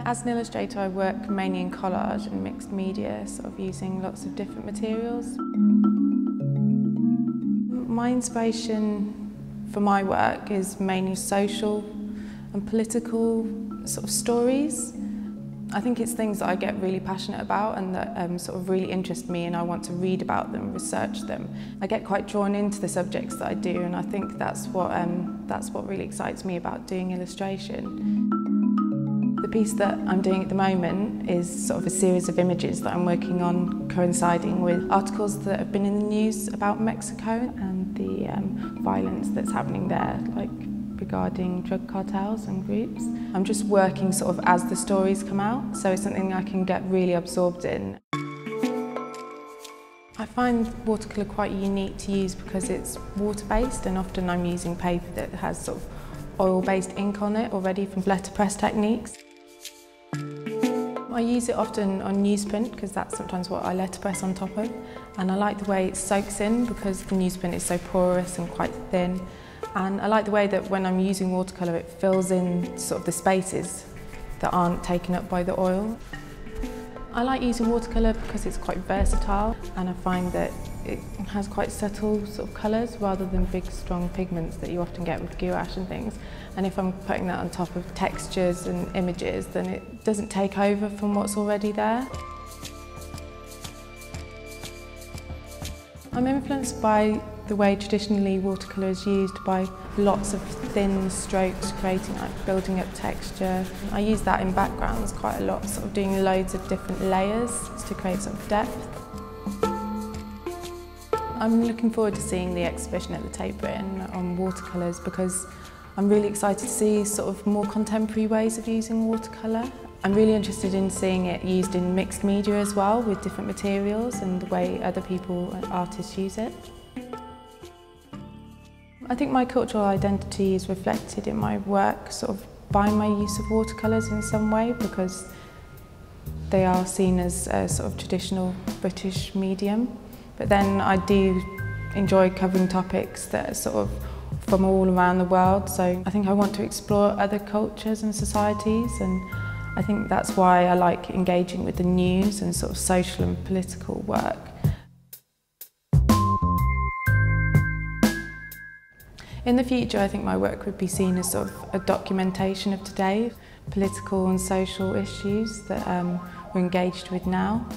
As an illustrator, I work mainly in collage and mixed media, sort of using lots of different materials. My inspiration for my work is mainly social and political sort of stories. I think it's things that I get really passionate about and that sort of really interest me, and I want to read about them, research them. I get quite drawn into the subjects that I do, and I think that's what really excites me about doing illustration. The piece that I'm doing at the moment is sort of a series of images that I'm working on, coinciding with articles that have been in the news about Mexico and the violence that's happening there, like regarding drug cartels and groups. I'm just working sort of as the stories come out, so it's something I can get really absorbed in. I find watercolour quite unique to use because it's water-based, and often I'm using paper that has sort of oil-based ink on it already from letterpress techniques. I use it often on newsprint because that's sometimes what I letterpress on top of, and I like the way it soaks in because the newsprint is so porous and quite thin, and I like the way that when I'm using watercolour it fills in sort of the spaces that aren't taken up by the oil. I like using watercolour because it's quite versatile, and I find that it has quite subtle sort of colours rather than big strong pigments that you often get with gouache and things. And if I'm putting that on top of textures and images, then it doesn't take over from what's already there. I'm influenced by the way traditionally watercolour is used, by lots of thin strokes creating, like building up texture. I use that in backgrounds quite a lot, sort of doing loads of different layers to create some depth. I'm looking forward to seeing the exhibition at the Tate Britain on watercolours because I'm really excited to see sort of more contemporary ways of using watercolour. I'm really interested in seeing it used in mixed media as well, with different materials and the way other people and artists use it. I think my cultural identity is reflected in my work sort of by my use of watercolours in some way, because they are seen as a sort of traditional British medium. But then I do enjoy covering topics that are sort of from all around the world, so I think I want to explore other cultures and societies, and I think that's why I like engaging with the news and sort of social and political work. In the future, I think my work would be seen as sort of a documentation of today, political and social issues that we're engaged with now.